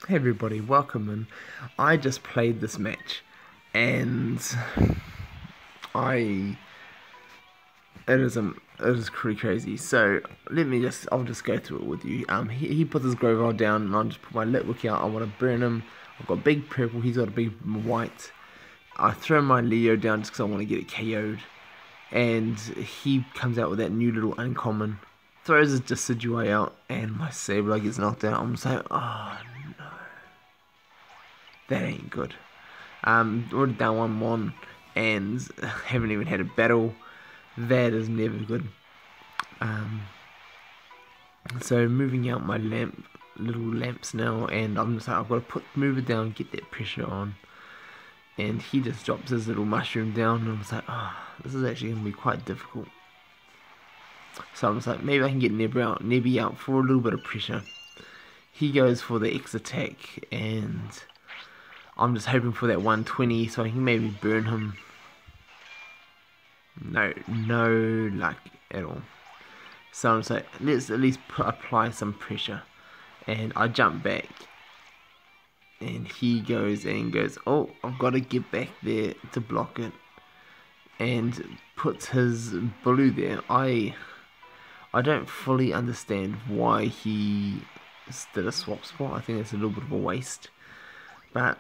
Hey everybody, welcome in. I just played this match and I it is pretty crazy. So I'll just go through it with you. He put his Grovyle down and I'll just put my Litwick out. I want to burn him. I've got big purple, he's got a big white. I throw my Leo down just because I want to get it KO'd. And he comes out with that new little uncommon. Throws his Decidueye out and my Sableye gets knocked out. I'm just like, oh no. That ain't good. Already down 1-1 and haven't even had a battle. That is never good. So moving out my little lamps now, and I'm just like, I've got to move it down, get that pressure on. And he just drops his little mushroom down, and I'm just like, oh, this is actually going to be quite difficult. So I'm just like, maybe I can get Nebby out for a little bit of pressure. He goes for the X attack, and I'm just hoping for that 120 so I can maybe burn him. No luck at all. So I'm just like, let's at least apply some pressure. And I jump back. And he goes, oh, I've got to get back there to block it. And puts his blue there. I don't fully understand why he did a swap spot. I think it's a little bit of a waste. But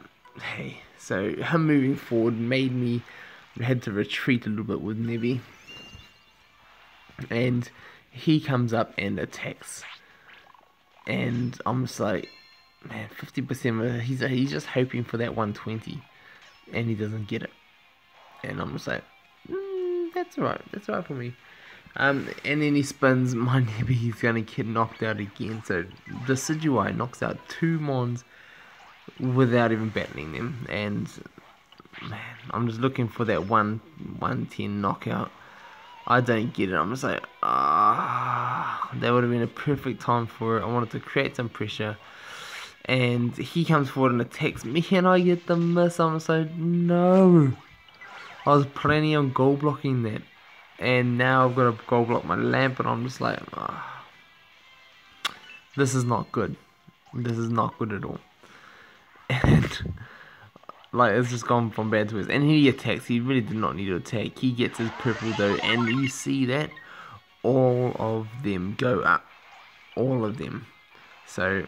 hey, so him moving forward made me had to retreat a little bit with Nebby. And he comes up and attacks. And I'm just like, man, 50%, he's just hoping for that 120. And he doesn't get it. And I'm just like, that's alright for me. And then he spins my Nebby, he's gonna get knocked out again. So the Decidueye knocks out 2 Mons without even battling them. And man, I'm just looking for that 110 knockout. I don't get it. I'm just like, that would have been a perfect time for it. I wanted to create some pressure. And he comes forward and attacks me and I get the miss. I'm just like, no. I was planning on goal blocking that. And now I've got to goal block my lamp and I'm just like, this is not good. This is not good at all. And like, it's just gone from bad to worse. And he attacks. He really did not need to attack. He gets his purple though. And you see that? All of them go up. All of them. So,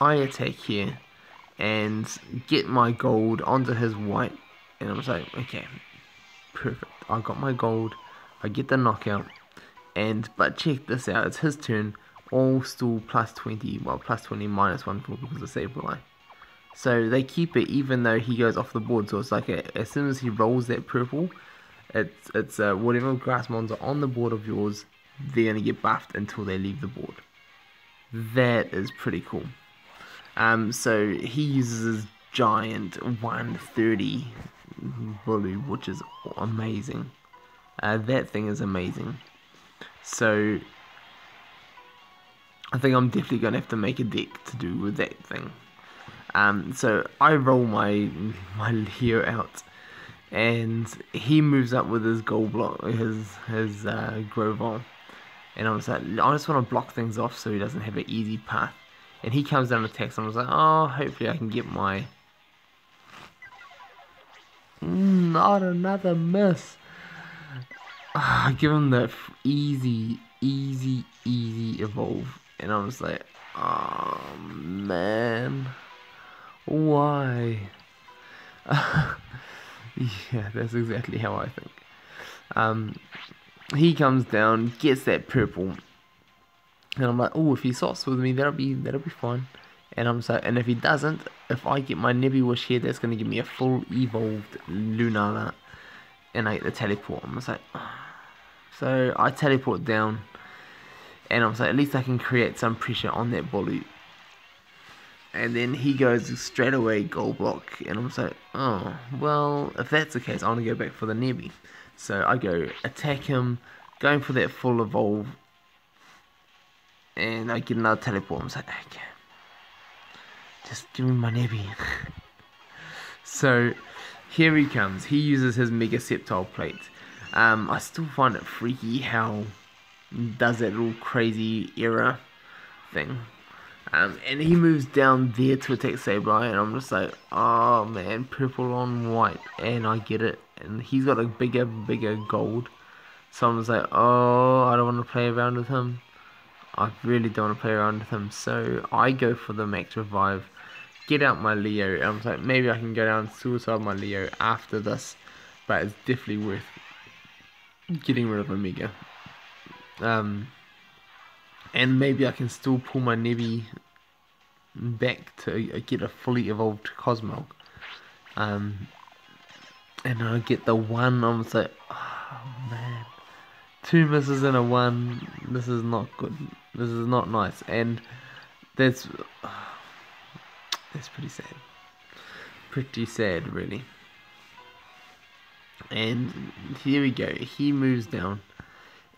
I attack here. And get my gold onto his white. And I'm just like, okay. Perfect. I got my gold. I get the knockout. But check this out. It's his turn. All still plus 20. Well, plus 20 minus 1 because of Sableye. So they keep it even though he goes off the board. So it's like as soon as he rolls that purple, it's whatever grass mons are on the board of yours, they're gonna get buffed until they leave the board. That is pretty cool. So he uses his giant 130 blue, which is amazing. That thing is amazing. So I think I'm definitely gonna have to make a deck to do with that thing. So I roll my Leo out, and he moves up with his gold block, his Grovyle, and I'm just like, I just want to block things off so he doesn't have an easy path. And he comes down and attacks, and I was like, oh, hopefully I can get my. Not another miss. I give him the easy evolve, and I'm just like, oh man. Why? Yeah, that's exactly how I think. He comes down, gets that purple, and I'm like, oh, if he swaps with me, that'll be fine. And I'm so, and if he doesn't, if I get my Nebby Wish here, that's gonna give me a full evolved Lunala, and I get the teleport. I'm just like, so I teleport down, and I'm like, at least I can create some pressure on that Bolu. And then he goes straight away gold block. And I'm just like, oh, well, if that's the case, I want to go back for the Nebby. So I go attack him, going for that full evolve. And I get another teleport. I'm just like, okay. Just give me my Nebby. So here he comes. He uses his Mega Sceptile plate. I still find it freaky how he does that little crazy error thing. And he moves down there to attack Sableye, and I'm just like, oh man, purple on white, and I get it. And he's got a bigger gold, so I'm just like, oh, I don't want to play around with him. I really don't want to play around with him, so I go for the max revive, get out my Leo, and I'm like, maybe I can go down and suicide my Leo after this, but it's definitely worth getting rid of Omega. And maybe I can still pull my Nebby back to get a fully evolved Cosmog. And I get the one. I'm just like, oh man, 2 misses and a 1. This is not good. This is not nice, and that's pretty sad. Pretty sad, really. And here we go. He moves down.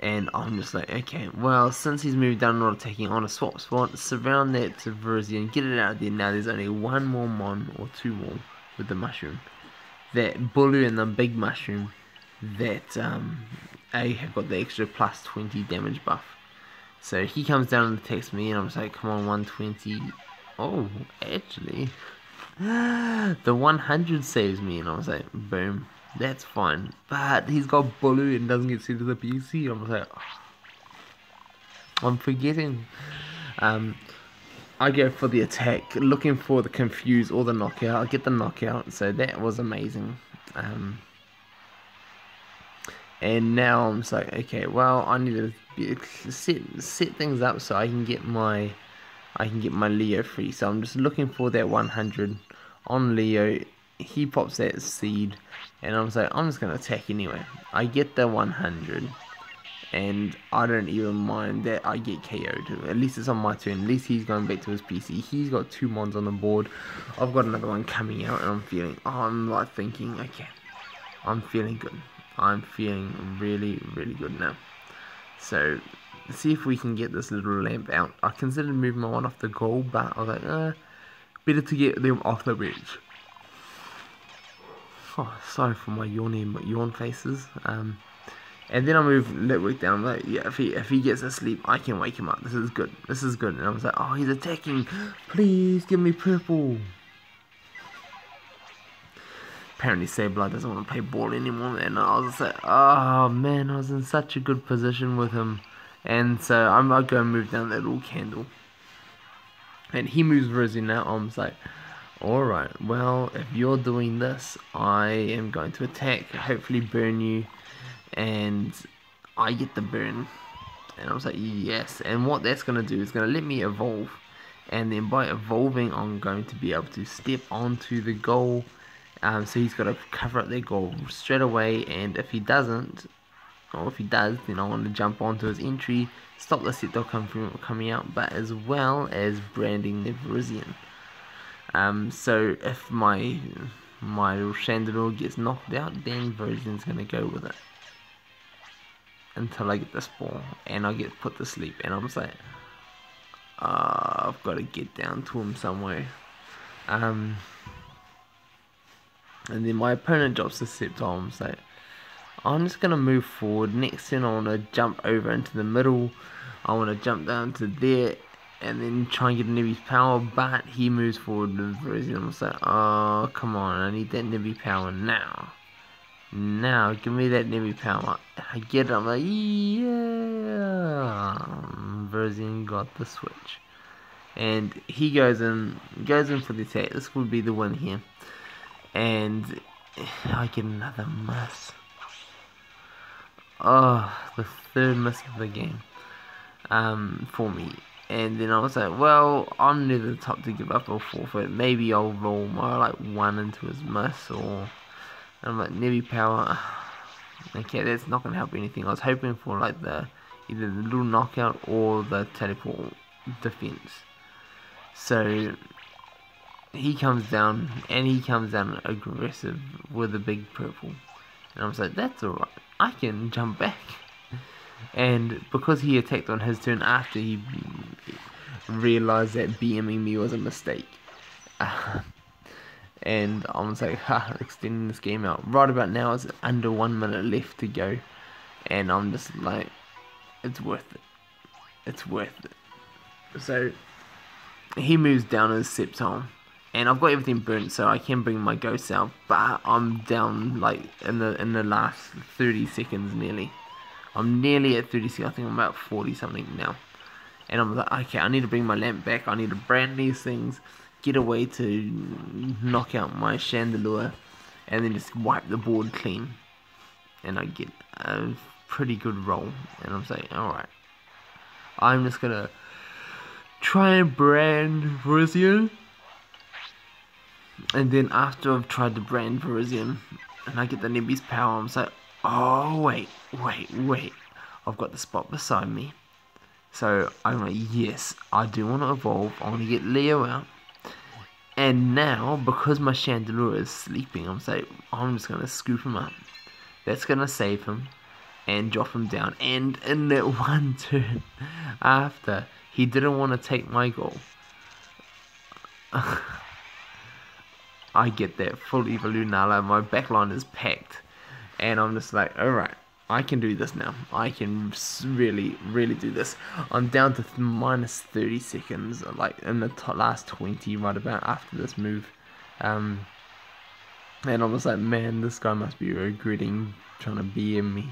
And I'm just like, okay, well, since he's moved down, not attacking, I want to swap spot, surround that to Virizion, get it out of there. Now there's only 1 more Mon, or 2 more, with the mushroom. That Bulu and the big mushroom, that I have got the extra plus 20 damage buff. So he comes down and attacks me, and I'm just like, come on, 120. Oh, actually, the 100 saves me, and I was like, boom. That's fine, but he's got Bulu and doesn't get sent to the PC. I'm like, oh, I'm forgetting. I go for the attack, looking for the confuse or the knockout. I get the knockout, so that was amazing. And now I'm just like, okay, well, I need to set things up so I can get my Leo free. So I'm just looking for that 100 on Leo. He pops that seed, and I was like, I'm just going to attack anyway. I get the 100, and I don't even mind that I get KO'd. At least it's on my turn. At least he's going back to his PC. He's got 2 mons on the board. I've got another one coming out, and I'm like thinking, okay, I'm feeling good. I'm feeling really, really good now. So, let's see if we can get this little lamp out. I considered moving my one off the goal, but I was like, better to get them off the bench. Oh, sorry for my yawn faces. And then I move Litwick down. I'm like, yeah, if he gets asleep, I can wake him up. This is good. This is good. And I was like, oh, he's attacking. Please give me purple. Apparently Sableye doesn't want to play ball anymore. And I was just like, oh man, I was in such a good position with him. And so I'm going to move down that little candle. And he moves Rizzy now. I'm just like, alright, well, if you're doing this, I am going to attack, hopefully burn you, and I get the burn. And I was like, yes. And what that's going to do is going to let me evolve, and then by evolving, I'm going to be able to step onto the goal. So he's got to cover up their goal straight away, and if he doesn't, or if he does, then I want to jump onto his entry, stop the set coming out, but as well as branding the Virizion. So if my little Chandelure gets knocked out, then Virizion's gonna go with it until I get this ball and I get put to sleep. And I'm just like, I've got to get down to him somewhere. And then my opponent drops the Sceptile. I'm just like, I'm just gonna move forward. Next turn I want to jump over into the middle. I want to jump down to there and then try and get a Nebby's power, but he moves forward with Virizion. I'm just like, oh, come on, I need that Nebby power now. Now, give me that Nebby power. I get it, I'm like, yeah. Virizion got the switch. And he goes in for the attack. This would be the win here. And I get another miss. Oh, the 3rd miss of the game. For me. And then I was like, well, I'm near the top to give up or forfeit. Maybe I'll roll my like 1 into his miss, or I'm like, Nebby power. Okay, that's not gonna help anything. I was hoping for like either the little knockout or the teleport defense. So he comes down, and he comes down aggressive with a big purple. And I was like, that's alright, I can jump back. And because he attacked on his turn after he realized that BMing me was a mistake. And I was like, extending this game out. Right about now, it's under 1 minute left to go. And I'm just like, it's worth it. It's worth it. So, he moves down his Septile. And I've got everything burnt, so I can bring my ghosts out, but I'm down like in the last 30 seconds nearly. I'm nearly at 30 seconds. I think I'm about 40 something now. And I'm like, okay, I need to bring my lamp back. I need to brand these things, get away to knock out my chandelier, and then just wipe the board clean. And I get a pretty good roll. And I'm saying, alright, I'm just gonna try and brand Virizion. And then after I've tried to brand Virizion, and I get the Nebby's power, I'm like, oh wait. I've got the spot beside me. So I'm like, yes, I do want to evolve. I want to get Leo out. And now, because my Chandelier is sleeping, I'm just going to scoop him up. That's going to save him and drop him down. And in that one turn after, he didn't want to take my goal. I get that full Eva Lunala. My backline is packed. And I'm just like, alright, I can do this now. I can really do this. I'm down to minus 30 seconds, like in the last 20, right about after this move. And I'm just like, man, this guy must be regretting trying to BM me.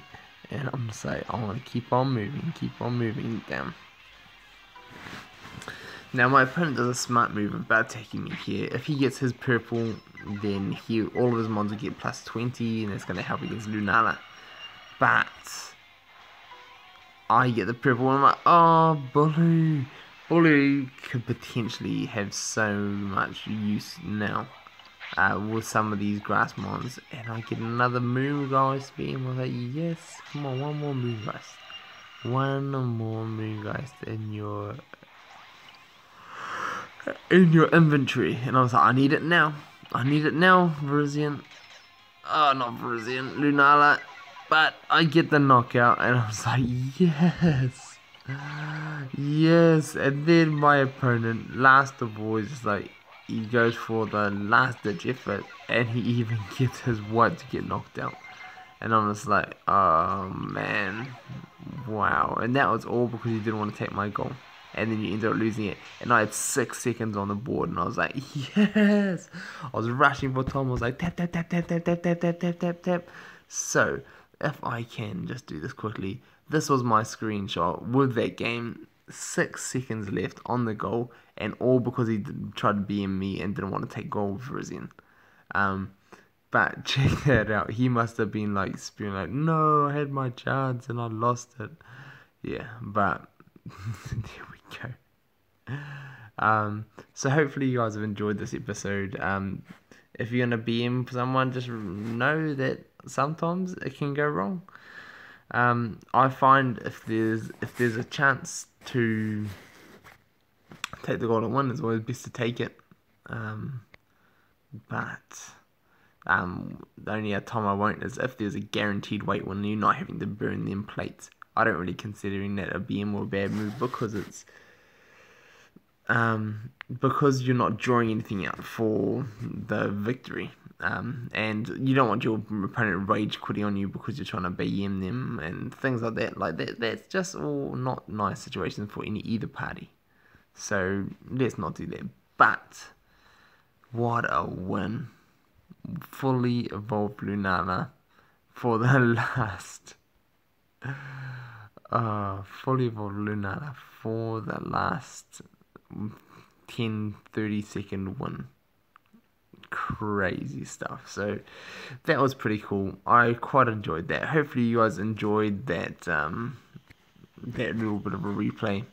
And I'm just like, I want to keep on moving down. Now my opponent does a smart move about attacking me here. If he gets his purple, then all of his mons will get plus 20, and that's going to help against Lunala. But I get the purple, and I'm like, oh, Bully. Bully could potentially have so much use now with some of these grass mons. And I get another Moongeist beam. I was like, yes, come on, one more Moongeist. One more Moongeist in your inventory. And I was like, I need it now, Virizion. Oh, not Virizion, Lunala. But I get the knockout, and I was like, yes, yes. And then my opponent, last of all, is just like, he goes for the last ditch effort, and he even gets his white to get knocked out. And I'm just like, oh man, wow. And that was all because he didn't want to take my goal. And then you end up losing it. And I had 6 seconds on the board, and I was like, yes. I was rushing for Tom. I was like, tap. So, if I can just do this quickly, this was my screenshot with that game. 6 seconds left on the goal, and all because he tried to BM me and didn't want to take goal with Virizion. But check that out. He must have been like spewing like, no, I had my chance and I lost it. Yeah, but there we go. So hopefully you guys have enjoyed this episode. If you're gonna BM someone, just know that sometimes it can go wrong. I find if there's a chance to take the golden one, it's always best to take it. But the only time I won't is if there's a guaranteed weight when you're not having to burn them plates. I don't really considering that a BM or a bad move because it's because you're not drawing anything out for the victory. And you don't want your opponent rage quitting on you because you're trying to BM them and things like that. That's just all not nice situations for either party. So let's not do that. But what a win! Fully evolved Lunala for the last. Fully evolved Lunala for the last 10-30 second win. Crazy stuff. So that was pretty cool. I quite enjoyed that. Hopefully you guys enjoyed that that little bit of a replay.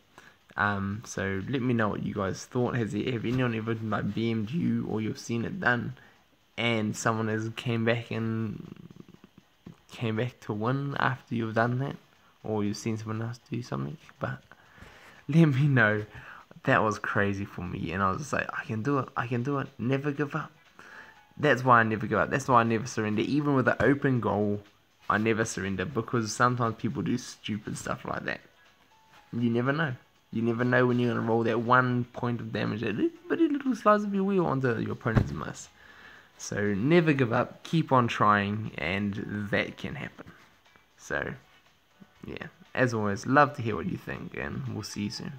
So let me know what you guys thought. Have anyone ever like BM'd you, or you've seen it done and someone has came back to win after you've done that, or you've seen someone else do something? But let me know. That was crazy for me, and I was just like, I can do it, never give up. That's why I never give up. That's why I never surrender. Even with an open goal, I never surrender, because sometimes people do stupid stuff like that. You never know. You never know when you're going to roll that 1 point of damage, that little slice of your wheel onto your opponent's miss. So never give up, keep on trying, and that can happen. So, yeah, as always, love to hear what you think, and we'll see you soon.